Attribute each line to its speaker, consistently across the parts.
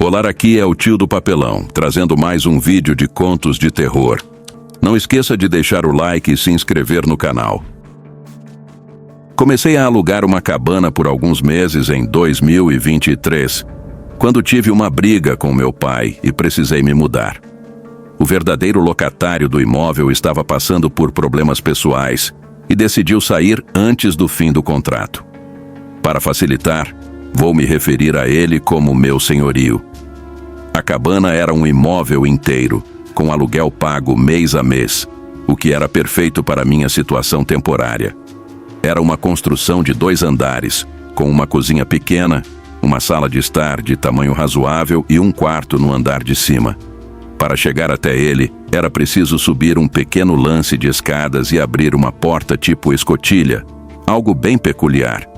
Speaker 1: Olá, aqui é o tio do papelão, trazendo mais um vídeo de contos de terror. Não esqueça de deixar o like e se inscrever no canal. Comecei a alugar uma cabana por alguns meses em 2023, quando tive uma briga com meu pai e precisei me mudar. O verdadeiro locatário do imóvel estava passando por problemas pessoais e decidiu sair antes do fim do contrato. Para facilitar, vou me referir a ele como meu senhorio. A cabana era um imóvel inteiro, com aluguel pago mês a mês, o que era perfeito para minha situação temporária. Era uma construção de 2 andares, com uma cozinha pequena, uma sala de estar de tamanho razoável e um quarto no andar de cima. Para chegar até ele, era preciso subir um pequeno lance de escadas e abrir uma porta tipo escotilha, algo bem peculiar.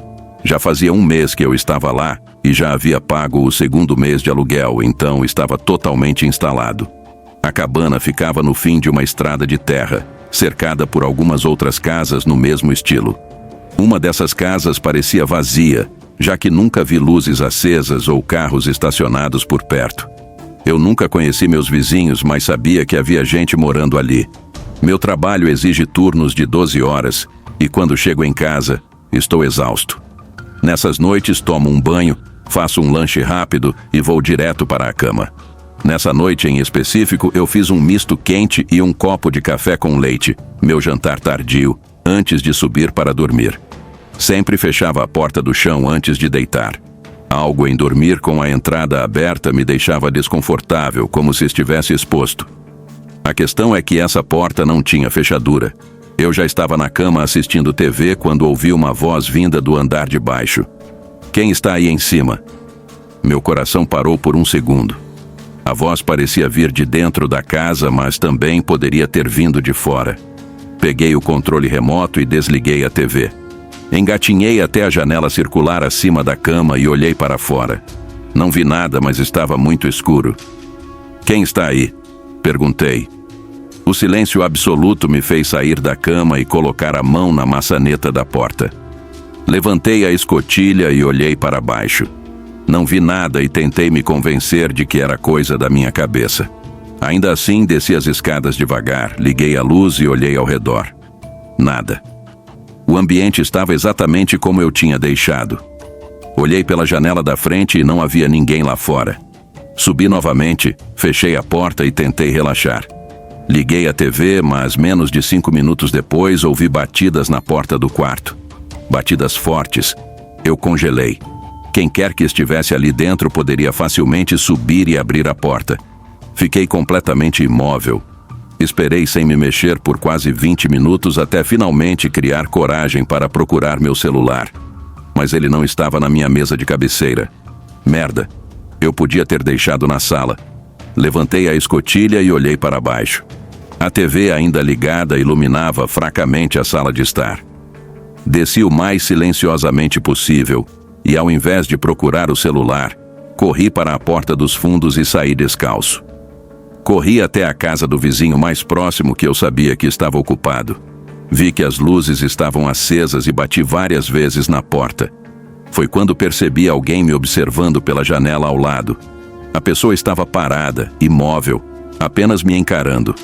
Speaker 1: Já fazia um mês que eu estava lá e já havia pago o 2º mês de aluguel, então estava totalmente instalado. A cabana ficava no fim de uma estrada de terra, cercada por algumas outras casas no mesmo estilo. Uma dessas casas parecia vazia, já que nunca vi luzes acesas ou carros estacionados por perto. Eu nunca conheci meus vizinhos, mas sabia que havia gente morando ali. Meu trabalho exige turnos de 12 horas e quando chego em casa, estou exausto. Nessas noites tomo um banho, faço um lanche rápido e vou direto para a cama. Nessa noite em específico, eu fiz um misto quente e um copo de café com leite, meu jantar tardio, antes de subir para dormir. Sempre fechava a porta do chão antes de deitar. Algo em dormir com a entrada aberta me deixava desconfortável, como se estivesse exposto. A questão é que essa porta não tinha fechadura. Eu já estava na cama assistindo TV quando ouvi uma voz vinda do andar de baixo. Quem está aí em cima? Meu coração parou por um segundo. A voz parecia vir de dentro da casa, mas também poderia ter vindo de fora. Peguei o controle remoto e desliguei a TV. Engatinhei até a janela circular acima da cama e olhei para fora. Não vi nada, mas estava muito escuro. Quem está aí? Perguntei. O silêncio absoluto me fez sair da cama e colocar a mão na maçaneta da porta. Levantei a escotilha e olhei para baixo. Não vi nada e tentei me convencer de que era coisa da minha cabeça. Ainda assim, desci as escadas devagar, liguei a luz e olhei ao redor. Nada. O ambiente estava exatamente como eu tinha deixado. Olhei pela janela da frente e não havia ninguém lá fora. Subi novamente, fechei a porta e tentei relaxar. Liguei a TV, mas menos de 5 minutos depois ouvi batidas na porta do quarto. Batidas fortes. Eu congelei. Quem quer que estivesse ali dentro poderia facilmente subir e abrir a porta. Fiquei completamente imóvel. Esperei sem me mexer por quase 20 minutos até finalmente criar coragem para procurar meu celular. Mas ele não estava na minha mesa de cabeceira. Merda. Eu podia ter deixado na sala. Levantei a escotilha e olhei para baixo. A TV ainda ligada iluminava fracamente a sala de estar. Desci o mais silenciosamente possível e, ao invés de procurar o celular, corri para a porta dos fundos e saí descalço. Corri até a casa do vizinho mais próximo que eu sabia que estava ocupado. Vi que as luzes estavam acesas e bati várias vezes na porta. Foi quando percebi alguém me observando pela janela ao lado. A pessoa estava parada, imóvel, apenas me encarando.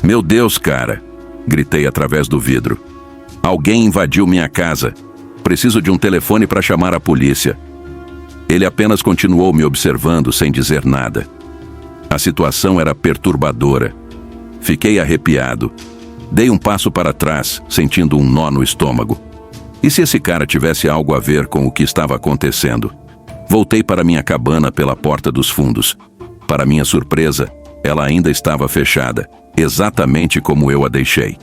Speaker 1: Meu Deus, cara! Gritei através do vidro. Alguém invadiu minha casa. Preciso de um telefone para chamar a polícia. Ele apenas continuou me observando sem dizer nada. A situação era perturbadora. Fiquei arrepiado. Dei um passo para trás, sentindo um nó no estômago. E se esse cara tivesse algo a ver com o que estava acontecendo? Voltei para minha cabana pela porta dos fundos. Para minha surpresa, ela ainda estava fechada, exatamente como eu a deixei.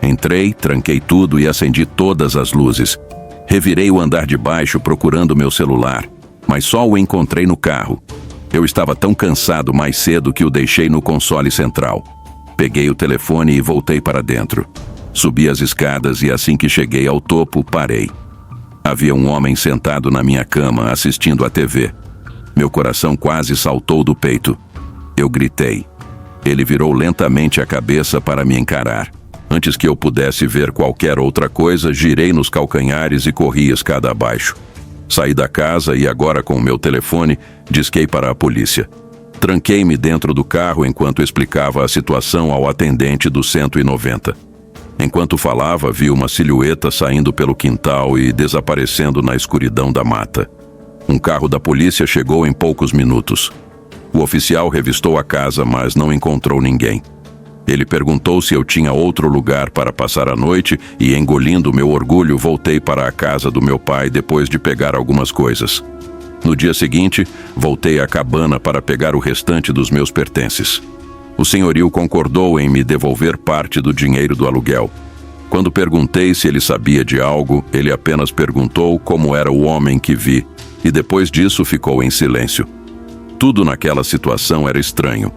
Speaker 1: Entrei, tranquei tudo e acendi todas as luzes. Revirei o andar de baixo procurando meu celular, mas só o encontrei no carro. Eu estava tão cansado mais cedo que o deixei no console central. Peguei o telefone e voltei para dentro. Subi as escadas e assim que cheguei ao topo, parei. Havia um homem sentado na minha cama assistindo à TV. Meu coração quase saltou do peito. Eu gritei. Ele virou lentamente a cabeça para me encarar. Antes que eu pudesse ver qualquer outra coisa, girei nos calcanhares e corri escada abaixo. Saí da casa e agora com o meu telefone disquei para a polícia. Tranquei-me dentro do carro enquanto explicava a situação ao atendente do 190. Enquanto falava, vi uma silhueta saindo pelo quintal e desaparecendo na escuridão da mata. Um carro da polícia chegou em poucos minutos. O oficial revistou a casa, mas não encontrou ninguém. Ele perguntou se eu tinha outro lugar para passar a noite e, engolindo meu orgulho, voltei para a casa do meu pai depois de pegar algumas coisas. No dia seguinte, voltei à cabana para pegar o restante dos meus pertences. O senhorio concordou em me devolver parte do dinheiro do aluguel. Quando perguntei se ele sabia de algo, ele apenas perguntou como era o homem que vi, e depois disso ficou em silêncio. Tudo naquela situação era estranho.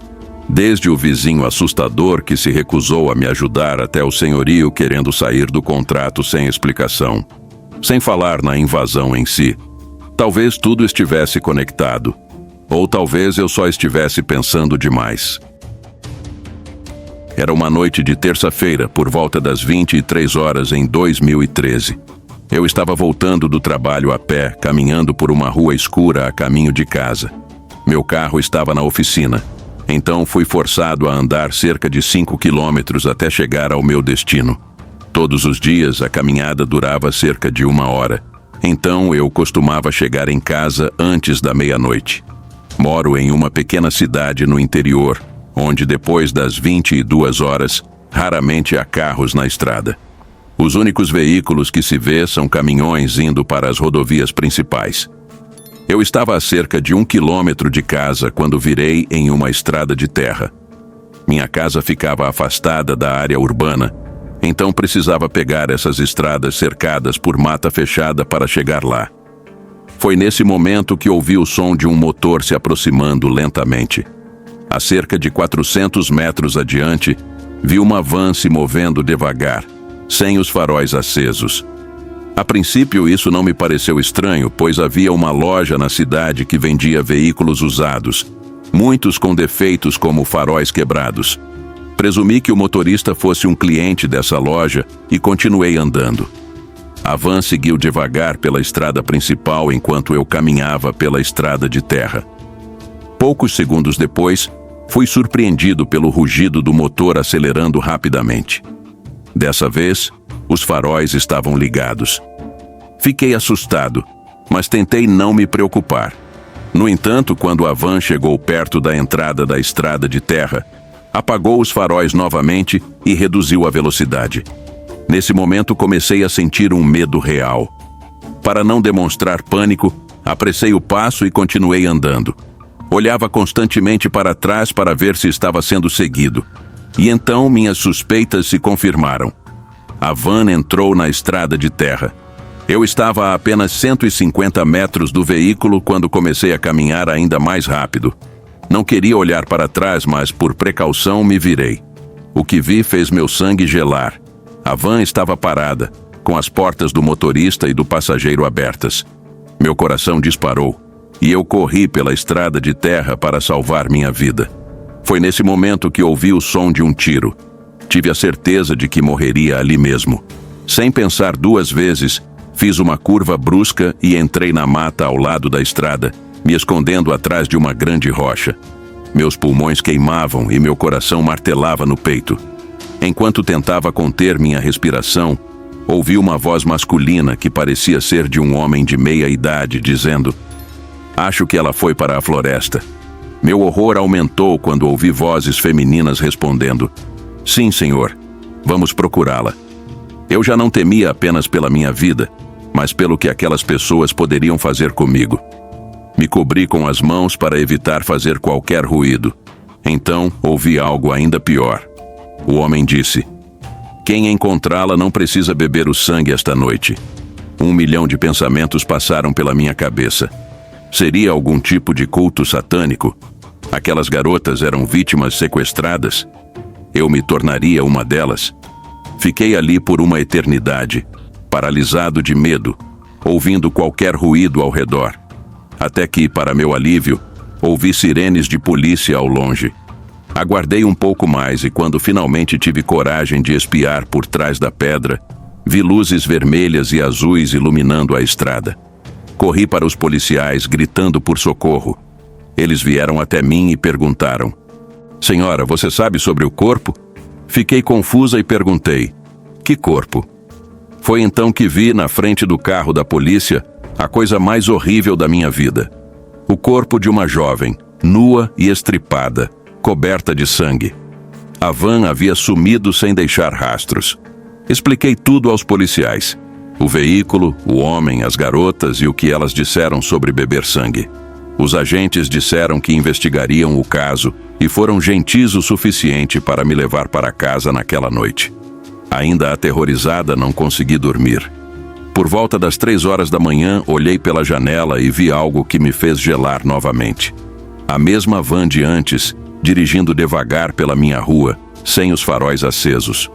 Speaker 1: Desde o vizinho assustador que se recusou a me ajudar até o senhorio querendo sair do contrato sem explicação. Sem falar na invasão em si. Talvez tudo estivesse conectado. Ou talvez eu só estivesse pensando demais. Era uma noite de terça-feira, por volta das 23 horas em 2013. Eu estava voltando do trabalho a pé, caminhando por uma rua escura a caminho de casa. Meu carro estava na oficina. Então fui forçado a andar cerca de 5 quilômetros até chegar ao meu destino. Todos os dias a caminhada durava cerca de 1 hora. Então eu costumava chegar em casa antes da meia-noite. Moro em uma pequena cidade no interior, onde depois das 22 horas, raramente há carros na estrada. Os únicos veículos que se vê são caminhões indo para as rodovias principais. Eu estava a cerca de 1 quilômetro de casa quando virei em uma estrada de terra. Minha casa ficava afastada da área urbana, então precisava pegar essas estradas cercadas por mata fechada para chegar lá. Foi nesse momento que ouvi o som de um motor se aproximando lentamente. A cerca de 400 metros adiante, vi uma van se movendo devagar, sem os faróis acesos. A princípio, isso não me pareceu estranho, pois havia uma loja na cidade que vendia veículos usados, muitos com defeitos como faróis quebrados. Presumi que o motorista fosse um cliente dessa loja e continuei andando. A van seguiu devagar pela estrada principal enquanto eu caminhava pela estrada de terra. Poucos segundos depois, fui surpreendido pelo rugido do motor acelerando rapidamente. Dessa vez, os faróis estavam ligados. Fiquei assustado, mas tentei não me preocupar. No entanto, quando a van chegou perto da entrada da estrada de terra, apagou os faróis novamente e reduziu a velocidade. Nesse momento comecei a sentir um medo real. Para não demonstrar pânico, apressei o passo e continuei andando. Olhava constantemente para trás para ver se estava sendo seguido. E então minhas suspeitas se confirmaram. A van entrou na estrada de terra. Eu estava a apenas 150 metros do veículo quando comecei a caminhar ainda mais rápido. Não queria olhar para trás, mas por precaução me virei. O que vi fez meu sangue gelar. A van estava parada, com as portas do motorista e do passageiro abertas. Meu coração disparou, e eu corri pela estrada de terra para salvar minha vida. Foi nesse momento que ouvi o som de um tiro. Tive a certeza de que morreria ali mesmo. Sem pensar 2 vezes, fiz uma curva brusca e entrei na mata ao lado da estrada, me escondendo atrás de uma grande rocha. Meus pulmões queimavam e meu coração martelava no peito. Enquanto tentava conter minha respiração, ouvi uma voz masculina que parecia ser de um homem de meia idade, dizendo: "Acho que ela foi para a floresta." Meu horror aumentou quando ouvi vozes femininas respondendo: "Sim, senhor. Vamos procurá-la." Eu já não temia apenas pela minha vida, mas pelo que aquelas pessoas poderiam fazer comigo. Me cobri com as mãos para evitar fazer qualquer ruído. Então, ouvi algo ainda pior. O homem disse: "Quem encontrá-la não precisa beber o sangue esta noite." 1 milhão de pensamentos passaram pela minha cabeça. Seria algum tipo de culto satânico? Aquelas garotas eram vítimas sequestradas? Eu me tornaria uma delas? Fiquei ali por uma eternidade, paralisado de medo, ouvindo qualquer ruído ao redor. Até que, para meu alívio, ouvi sirenes de polícia ao longe. Aguardei um pouco mais e quando finalmente tive coragem de espiar por trás da pedra, vi luzes vermelhas e azuis iluminando a estrada. Corri para os policiais, gritando por socorro. Eles vieram até mim e perguntaram: "Senhora, você sabe sobre o corpo?" Fiquei confusa e perguntei: "Que corpo?" Foi então que vi, na frente do carro da polícia, a coisa mais horrível da minha vida. O corpo de uma jovem, nua e estripada, coberta de sangue. A van havia sumido sem deixar rastros. Expliquei tudo aos policiais. O veículo, o homem, as garotas e o que elas disseram sobre beber sangue. Os agentes disseram que investigariam o caso e foram gentis o suficiente para me levar para casa naquela noite. Ainda aterrorizada, não consegui dormir. Por volta das 3 horas da manhã, olhei pela janela e vi algo que me fez gelar novamente. A mesma van de antes, dirigindo devagar pela minha rua, sem os faróis acesos.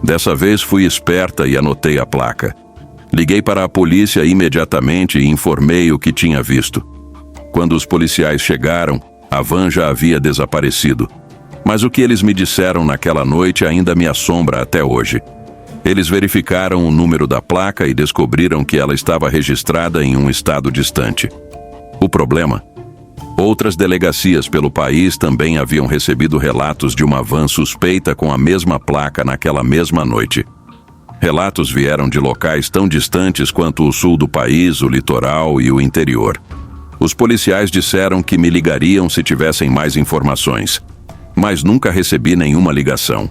Speaker 1: Dessa vez fui esperta e anotei a placa. Liguei para a polícia imediatamente e informei o que tinha visto. Quando os policiais chegaram, a van já havia desaparecido. Mas o que eles me disseram naquela noite ainda me assombra até hoje. Eles verificaram o número da placa e descobriram que ela estava registrada em um estado distante. O problema? Outras delegacias pelo país também haviam recebido relatos de uma van suspeita com a mesma placa naquela mesma noite. Relatos vieram de locais tão distantes quanto o sul do país, o litoral e o interior. Os policiais disseram que me ligariam se tivessem mais informações, mas nunca recebi nenhuma ligação.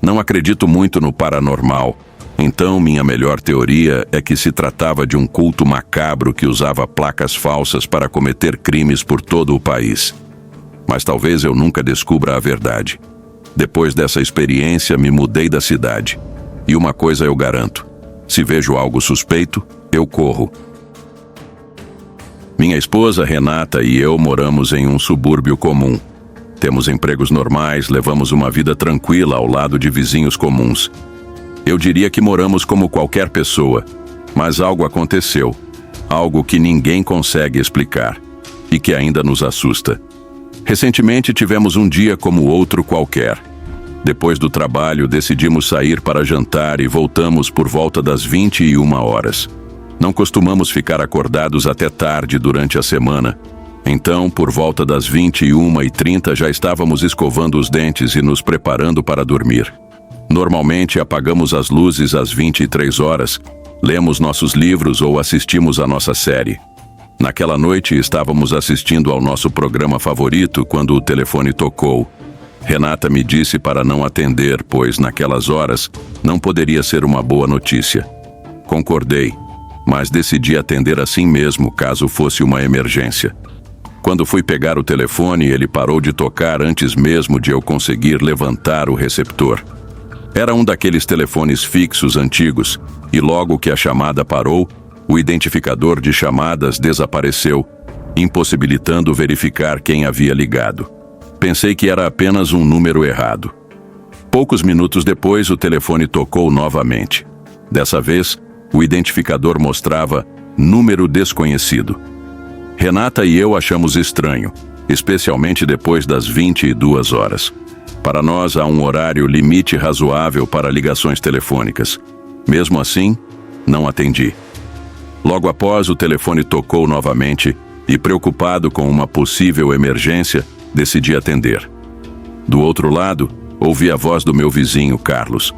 Speaker 1: Não acredito muito no paranormal, então minha melhor teoria é que se tratava de um culto macabro que usava placas falsas para cometer crimes por todo o país. Mas talvez eu nunca descubra a verdade. Depois dessa experiência, me mudei da cidade. E uma coisa eu garanto: se vejo algo suspeito, eu corro. Minha esposa, Renata, e eu moramos em um subúrbio comum. Temos empregos normais, levamos uma vida tranquila ao lado de vizinhos comuns. Eu diria que moramos como qualquer pessoa, mas algo aconteceu, algo que ninguém consegue explicar e que ainda nos assusta. Recentemente tivemos um dia como outro qualquer. Depois do trabalho, decidimos sair para jantar e voltamos por volta das 21 horas. Não costumamos ficar acordados até tarde durante a semana. Então, por volta das 21h30, já estávamos escovando os dentes e nos preparando para dormir. Normalmente, apagamos as luzes às 23 horas, lemos nossos livros ou assistimos a nossa série. Naquela noite, estávamos assistindo ao nosso programa favorito quando o telefone tocou. Renata me disse para não atender, pois, naquelas horas, não poderia ser uma boa notícia. Concordei, mas decidi atender assim mesmo, caso fosse uma emergência. Quando fui pegar o telefone, ele parou de tocar antes mesmo de eu conseguir levantar o receptor. Era um daqueles telefones fixos antigos, e logo que a chamada parou, o identificador de chamadas desapareceu, impossibilitando verificar quem havia ligado. Pensei que era apenas um número errado. Poucos minutos depois, o telefone tocou novamente. Dessa vez, o identificador mostrava número desconhecido. Renata e eu achamos estranho, especialmente depois das 22 horas. Para nós, há um horário limite razoável para ligações telefônicas. Mesmo assim, não atendi. Logo após, o telefone tocou novamente e, preocupado com uma possível emergência, decidi atender. Do outro lado, ouvi a voz do meu vizinho, Carlos.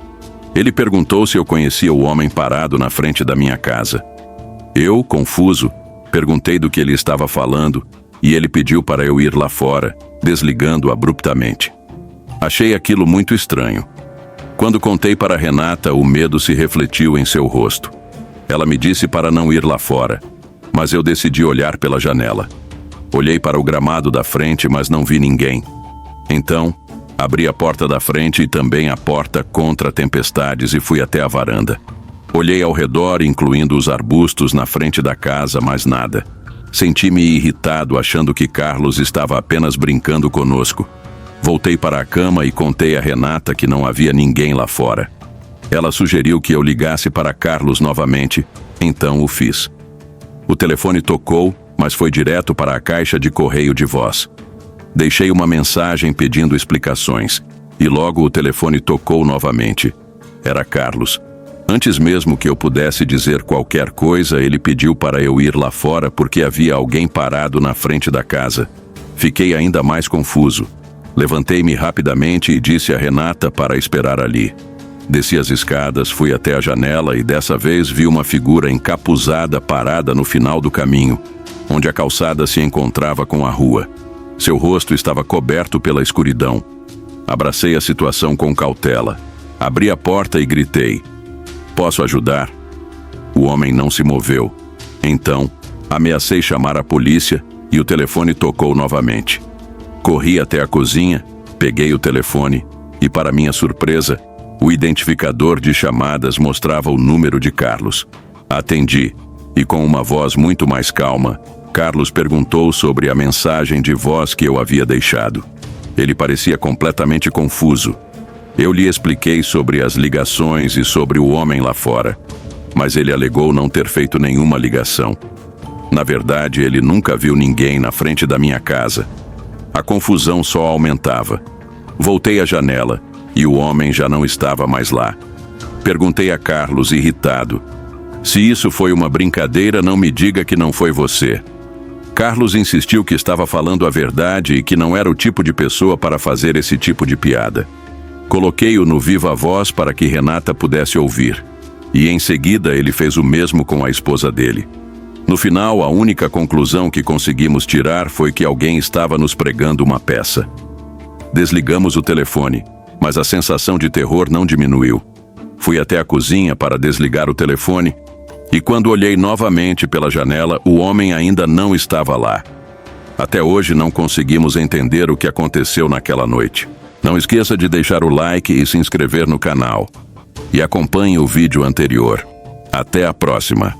Speaker 1: Ele perguntou se eu conhecia o homem parado na frente da minha casa. Eu, confuso, perguntei do que ele estava falando e ele pediu para eu ir lá fora, desligando abruptamente. Achei aquilo muito estranho. Quando contei para Renata, o medo se refletiu em seu rosto. Ela me disse para não ir lá fora, mas eu decidi olhar pela janela. Olhei para o gramado da frente, mas não vi ninguém. Então, abri a porta da frente e também a porta contra tempestades e fui até a varanda. Olhei ao redor, incluindo os arbustos na frente da casa, mas nada. Senti-me irritado, achando que Carlos estava apenas brincando conosco. Voltei para a cama e contei a Renata que não havia ninguém lá fora. Ela sugeriu que eu ligasse para Carlos novamente, então o fiz. O telefone tocou, mas foi direto para a caixa de correio de voz. Deixei uma mensagem pedindo explicações, e logo o telefone tocou novamente. Era Carlos. Antes mesmo que eu pudesse dizer qualquer coisa, ele pediu para eu ir lá fora porque havia alguém parado na frente da casa. Fiquei ainda mais confuso. Levantei-me rapidamente e disse a Renata para esperar ali. Desci as escadas, fui até a janela e dessa vez vi uma figura encapuzada parada no final do caminho, onde a calçada se encontrava com a rua. Seu rosto estava coberto pela escuridão. Abracei a situação com cautela. Abri a porta e gritei: "Posso ajudar?" O homem não se moveu. Então, ameacei chamar a polícia e o telefone tocou novamente. Corri até a cozinha, peguei o telefone e, para minha surpresa, o identificador de chamadas mostrava o número de Carlos. Atendi, e com uma voz muito mais calma, Carlos perguntou sobre a mensagem de voz que eu havia deixado. Ele parecia completamente confuso. Eu lhe expliquei sobre as ligações e sobre o homem lá fora, mas ele alegou não ter feito nenhuma ligação. Na verdade, ele nunca viu ninguém na frente da minha casa. A confusão só aumentava. Voltei à janela e o homem já não estava mais lá. Perguntei a Carlos, irritado: "Se isso foi uma brincadeira, não me diga que não foi você." Carlos insistiu que estava falando a verdade e que não era o tipo de pessoa para fazer esse tipo de piada. Coloquei-o no viva voz para que Renata pudesse ouvir. E em seguida ele fez o mesmo com a esposa dele. No final, a única conclusão que conseguimos tirar foi que alguém estava nos pregando uma peça. Desligamos o telefone, mas a sensação de terror não diminuiu. Fui até a cozinha para desligar o telefone e quando olhei novamente pela janela, o homem ainda não estava lá. Até hoje não conseguimos entender o que aconteceu naquela noite. Não esqueça de deixar o like e se inscrever no canal. E acompanhe o vídeo anterior. Até a próxima!